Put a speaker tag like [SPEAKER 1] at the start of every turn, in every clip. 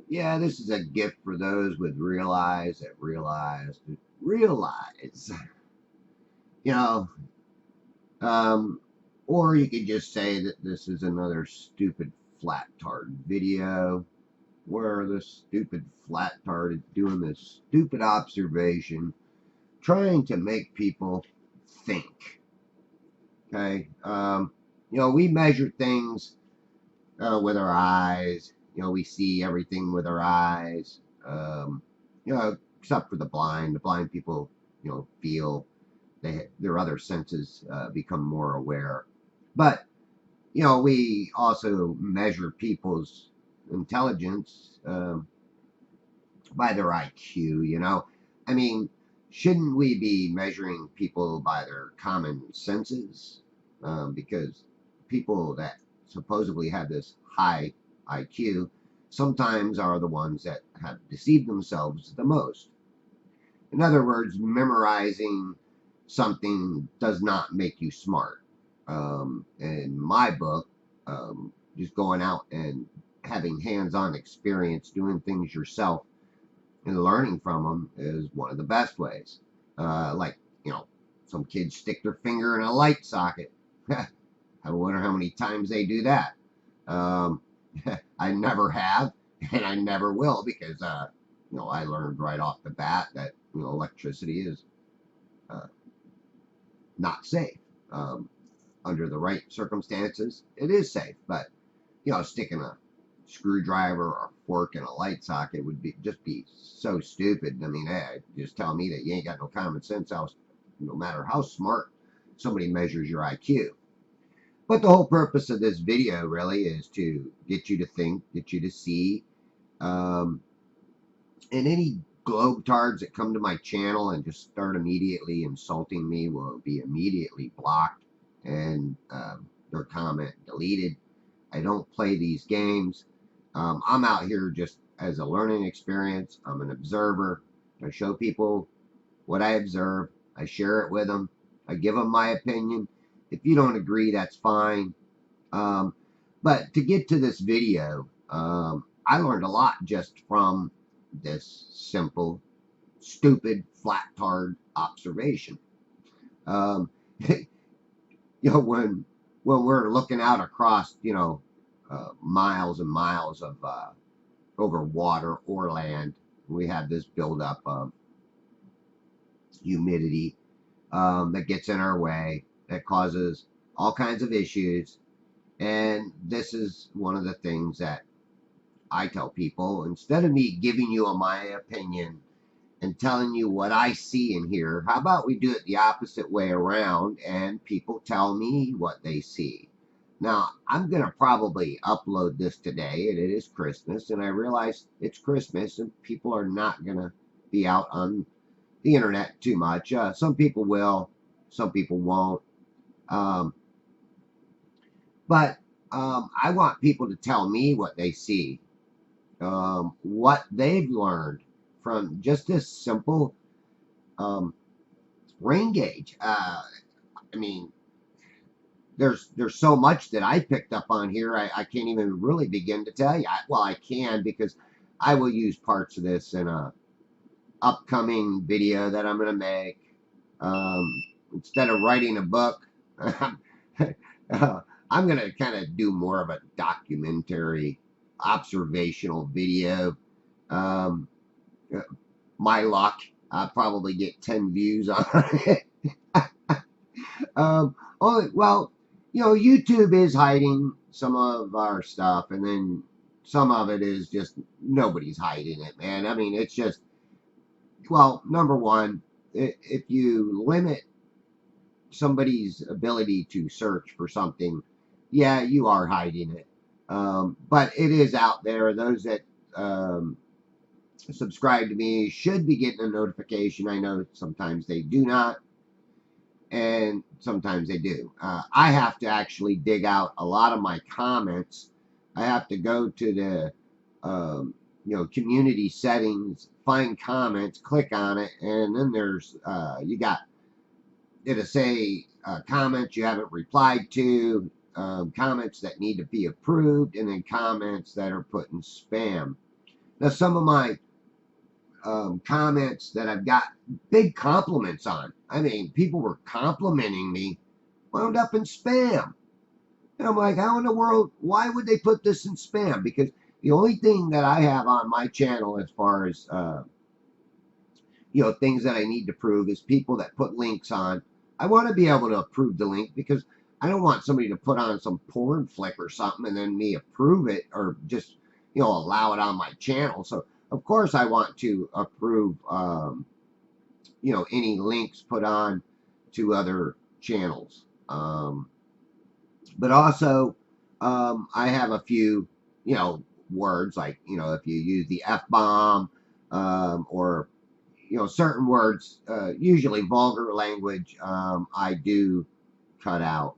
[SPEAKER 1] Yeah, this is a gift for those with realize. You know, um, or you could just say that this is another stupid flat tard video where the stupid flat tard is doing this stupid observation, trying to make people think. Okay, we measure things with our eyes. We see everything with our eyes. Except for the blind. The blind people, feel their other senses become more aware. But we also measure people's intelligence by their IQ. I mean, shouldn't we be measuring people by their common senses? Because people that supposedly have this high IQ sometimes are the ones that have deceived themselves the most. In other words, memorizing something does not make you smart. In my book, just going out and having hands on experience, doing things yourself, and learning from them is one of the best ways. Like, some kids stick their finger in a light socket. I wonder how many times they do that. Um, I never have, and I never will because, I learned right off the bat that, electricity is uh, not safe. Um, Under the right circumstances, it is safe, but, sticking a screwdriver or fork in a light socket would be so stupid. I mean, hey, just tell me that you ain't got no common sense. No matter how smart somebody measures your IQ. But the whole purpose of this video really is to get you to think, get you to see. Um, and any globetards that come to my channel and just start immediately insulting me will be immediately blocked and their comment deleted. I don't play these games. I'm out here just as a learning experience. I'm an observer. I show people what I observe. I share it with them. I give them my opinion. If you don't agree, that's fine. Um, but to get to this video, I learned a lot just from this simple, stupid, flat tard observation. Um, when we're looking out across, miles and miles of over water or land, we have this buildup of humidity that gets in our way, that causes all kinds of issues. And this is one of the things that I tell people, instead of me giving you my opinion and telling you what I see and hear, how about we do it the opposite way around and people tell me what they see? Now, I'm going to probably upload this today, and it is Christmas, and I realize it's Christmas and people are not going to be out on the internet too much. Some people will, some people won't. Um, but I want people to tell me what they see, what they've learned from just this simple um, rain gauge. I mean, there's so much that I picked up on here. I can't even really begin to tell you. Well, I can because I will use parts of this in a upcoming video that I'm going to make. Instead of writing a book, I'm going to kind of do more of a documentary, observational video. Um, uh, my luck, I'll probably get 10 views on it. Well, YouTube is hiding some of our stuff, and then some of it is just nobody's hiding it, man. I mean, it's just, well, number one, if you limit somebody's ability to search for something, yeah, you are hiding it. But it is out there. Those that subscribe to me should be getting a notification. I know sometimes they do not, and sometimes they do. I have to actually dig out a lot of my comments. I have to go to the community settings, find comments, click on it, and then there's you got it'll say comments you haven't replied to, comments that need to be approved, and then comments that are put in spam. Now, some of my comments that I've got big compliments on, I mean, people were complimenting me, wound up in spam. And I'm like, how in the world, why would they put this in spam? Because the only thing that I have on my channel as far as, things that I need to prove is people that put links on. I want to be able to approve the link because I don't want somebody to put on some porn flick or something and then me approve it or just, allow it on my channel. So, of course, I want to approve, any links put on to other channels. But also, I have a few, words like, if you use the F bomb, or, certain words, usually vulgar language, I do cut out,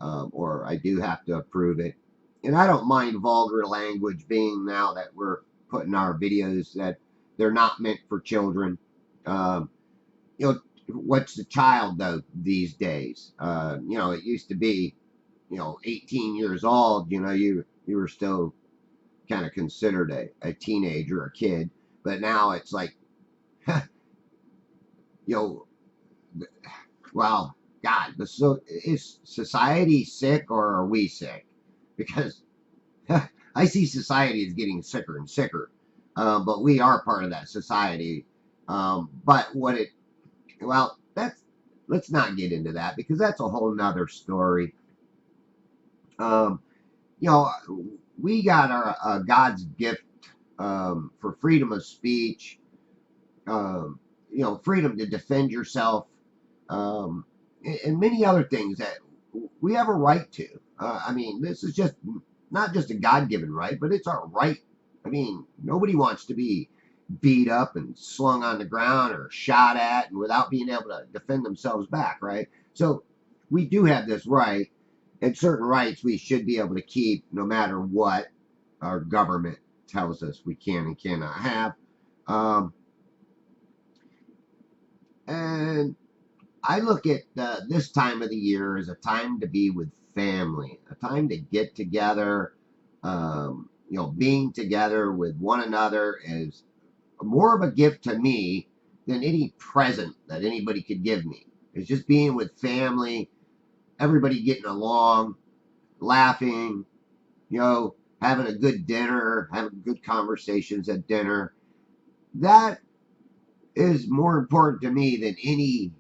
[SPEAKER 1] or I do have to approve it. And I don't mind vulgar language being now that we're putting our videos that they're not meant for children. Um, what's the child though these days? It used to be, 18 years old, you were still kind of considered a teenager, a kid. But now it's like, you know, well, God, is society sick or are we sick? Because I see society is getting sicker and sicker, but we are part of that society. But that's, let's not get into that because that's a whole nother story. Um, you know, we got our God's gift, for freedom of speech, um, freedom to defend yourself, um, and many other things that we have a right to. I mean, this is just not just a God given right, but it's our right. I mean, nobody wants to be beat up and slung on the ground or shot at and without being able to defend themselves back, right? So we do have this right, and certain rights we should be able to keep no matter what our government tells us we can and cannot have. Um, and I look at this time of the year as a time to be with family, a time to get together. Being together with one another is more of a gift to me than any present that anybody could give me. It's just being with family, everybody getting along, laughing, having a good dinner, having good conversations at dinner. That is more important to me than any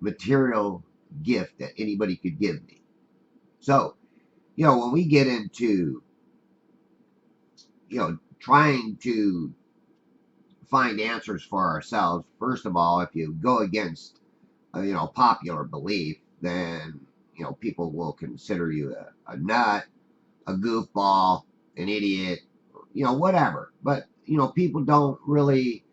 [SPEAKER 1] material gift that anybody could give me. So, when we get into, trying to find answers for ourselves, first of all, if you go against, popular belief, then, people will consider you a nut, a goofball, an idiot, whatever. But, people don't really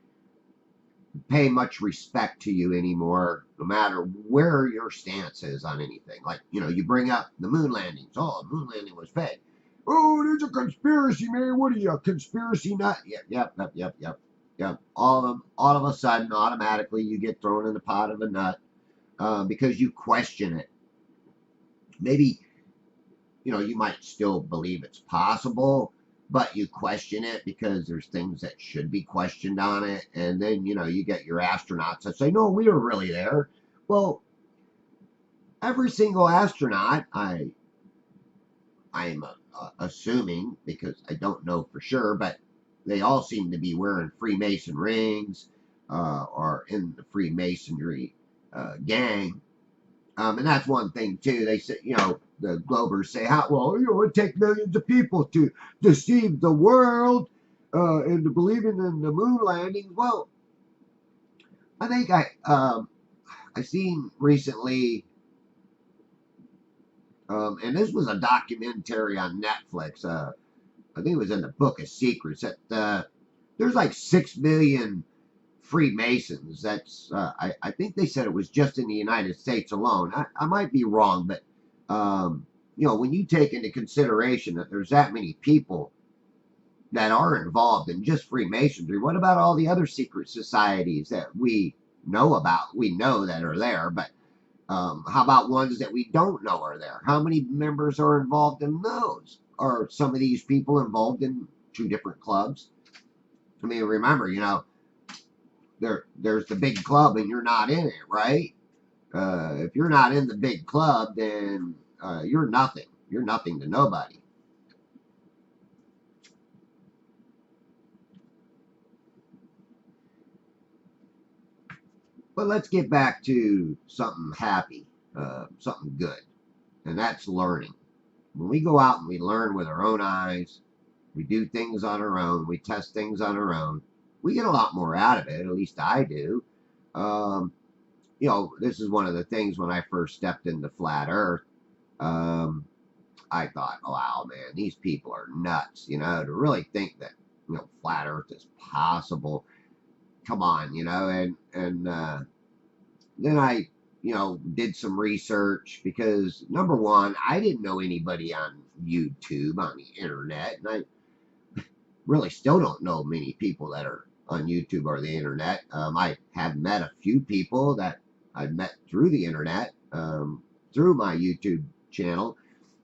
[SPEAKER 1] pay much respect to you anymore, no matter where your stance is on anything. Like, you bring up the moon landings. Oh, the moon landing was fake. Oh, there's a conspiracy, man. What are you, a conspiracy nut? Yep. All of a sudden, automatically, you get thrown in the pot of a nut, because you question it. Maybe, you might still believe it's possible, but you question it because there's things that should be questioned on it. And then, you get your astronauts that say, no, we were really there. Well, every single astronaut, I'm assuming, because I don't know for sure, but they all seem to be wearing Freemason rings, or in the Freemasonry gang. And that's one thing too. They say, the Globers say, how well, it would take millions of people to deceive the world, into believing in the moon landing. Well, I think I seen recently, and this was a documentary on Netflix. I think it was in the Book of Secrets that there's like 6 million Freemasons. That's I think they said it was just in the United States alone. I might be wrong, but when you take into consideration that there's that many people that are involved in just Freemasonry, what about all the other secret societies that we know about? We know that are there, but how about ones that we don't know are there? How many members are involved in those? Are some of these people involved in two different clubs? I mean, remember, there's the big club and you're not in it, right? If you're not in the big club, then you're nothing. You're nothing to nobody. But let's get back to something happy, something good, and that's learning. When we go out and we learn with our own eyes, we do things on our own, we test things on our own, we get a lot more out of it. At least I do. Um, this is one of the things when I first stepped into flat Earth. Um, I thought, wow, man, these people are nuts. To really think that flat Earth is possible. Come on, and then I, did some research because number one, I didn't know anybody on YouTube, on the internet, and I really still don't know many people that are on YouTube or the internet. I have met a few people that I've met through the internet, through my YouTube channel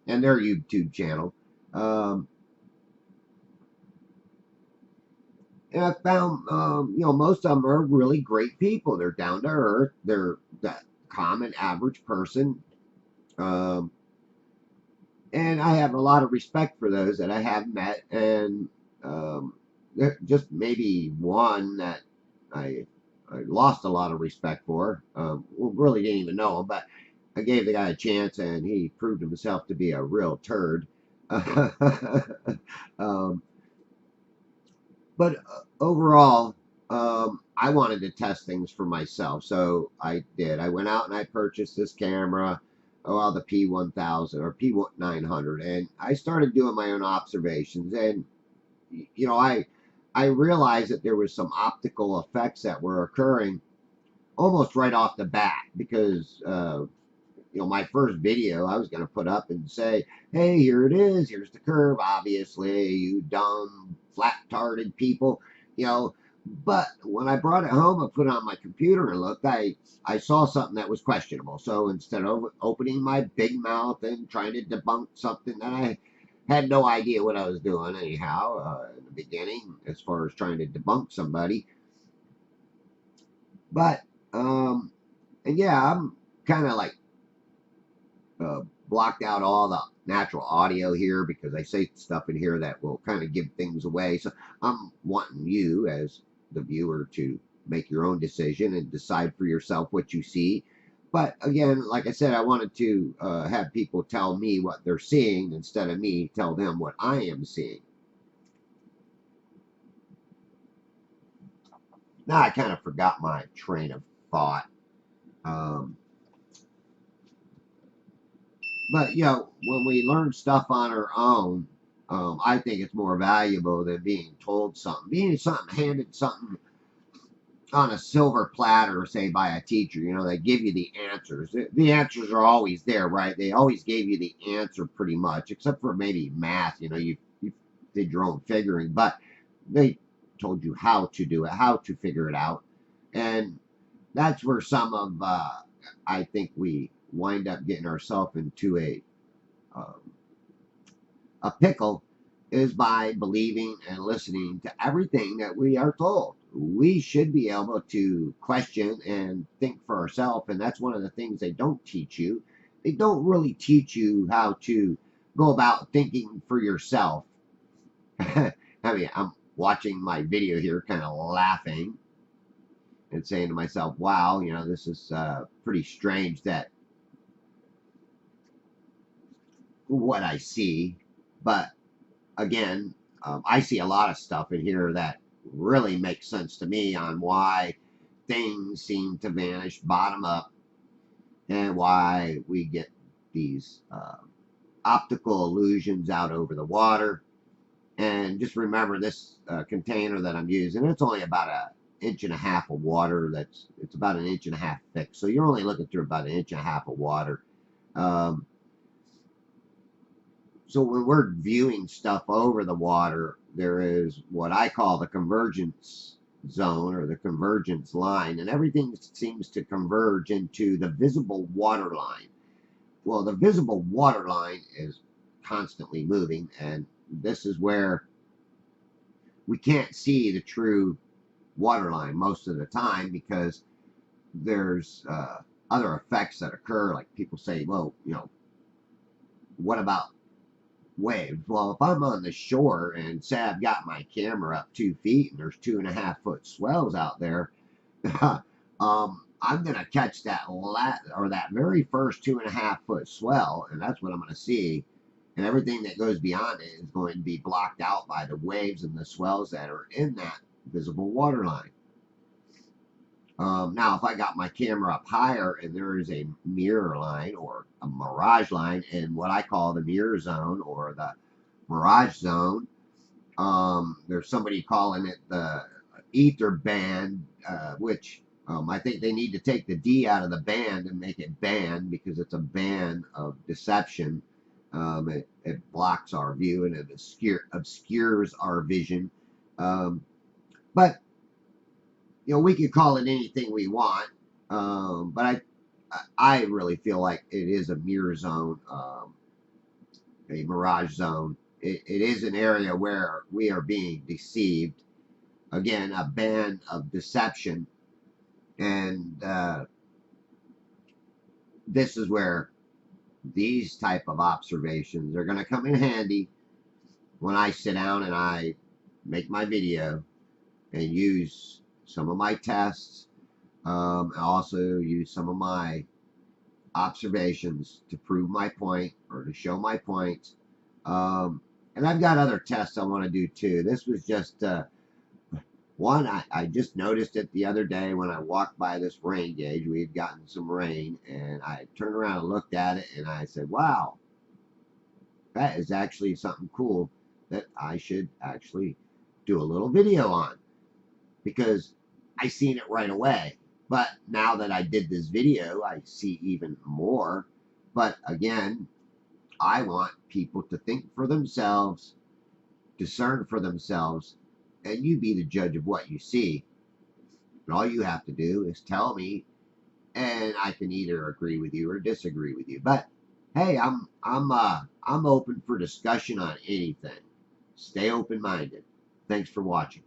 [SPEAKER 1] and their YouTube channel. Um, and I found, most of them are really great people. They're down to earth. They're that common average person. Um, and I have a lot of respect for those that I have met. And just maybe one that I lost a lot of respect for. Really didn't even know him, but I gave the guy a chance, and he proved himself to be a real turd. um, but overall, I wanted to test things for myself, so I did. I went out and I purchased this camera, the P1000 or P900, and I started doing my own observations. And I realized that there was some optical effects that were occurring almost right off the bat because my first video I was going to put up and say, hey, here it is, here's the curve, obviously, you dumb flat-tarded people, you know. But when I brought it home and put it on my computer and looked, I saw something that was questionable. So instead of opening my big mouth and trying to debunk something that I had no idea what I was doing anyhow in the beginning, as far as trying to debunk somebody. But and yeah, I'm kind of like uh, blocked out all the natural audio here because I say stuff in here that will kind of give things away. So I'm wanting you, as the viewer, to make your own decision and decide for yourself what you see. But again, like I said, I wanted to have people tell me what they're seeing instead of me tell them what I am seeing. Now I kind of forgot my train of thought. Um, but when we learn stuff on our own, I think it's more valuable than being told something. Being something handed something on a silver platter, say by a teacher, they give you the answers. The answers are always there, right? They always gave you the answer pretty much, except for maybe math. You did your own figuring, but they told you how to do it, how to figure it out, and that's where some of I think we wind up getting ourselves into um, a pickle is by believing and listening to everything that we are told. We should be able to question and think for ourselves, and that's one of the things they don't teach you. They don't really teach you how to go about thinking for yourself. I mean, I'm watching my video here, kind of laughing and saying to myself, wow, this is pretty strange that what I see. But again, I see a lot of stuff in here that really makes sense to me on why things seem to vanish bottom up and why we get these optical illusions out over the water. And just remember this container that I'm using, it's only about an inch and a half of water. It's about an inch and a half thick. So you're only looking through about an inch and a half of water. Um, so when we're viewing stuff over the water, there is what I call the convergence zone or the convergence line, and everything seems to converge into the visible water line. Well, the visible water line is constantly moving, and this is where we can't see the true water line most of the time because there's other effects that occur. Like people say, well, what about waves? Well, if I'm on the shore and say I've got my camera up 2 feet and there's 2.5 foot swells out there, I'm gonna catch that very first 2.5 foot swell, and that's what I'm gonna see. And everything that goes beyond it is going to be blocked out by the waves and the swells that are in that visible water line. Now, if I got my camera up higher and there is a mirror line or a mirage line in what I call the mirror zone or the mirage zone, there's somebody calling it the ether band, which I think they need to take the D out of the band and make it band because it's a band of deception. It blocks our view and it obscures our vision. But we could call it anything we want. But I really feel like it is a mirror zone, a mirage zone. It is an area where we are being deceived. Again, a band of deception, and this is where these type of observations are going to come in handy when I sit down and I make my video and use some of my tests, and also use some of my observations to prove my point or to show my point. And I've got other tests I want to do too. This was just one. I just noticed it the other day when I walked by this rain gauge. We had gotten some rain, and I turned around and looked at it, and I said, wow, that is actually something cool that I should actually do a little video on, because I seen it right away. But now that I did this video, I see even more. But again, I want people to think for themselves, discern for themselves, and you be the judge of what you see. And all you have to do is tell me, and I can either agree with you or disagree with you. But hey, I'm open for discussion on anything. Stay open minded. Thanks for watching.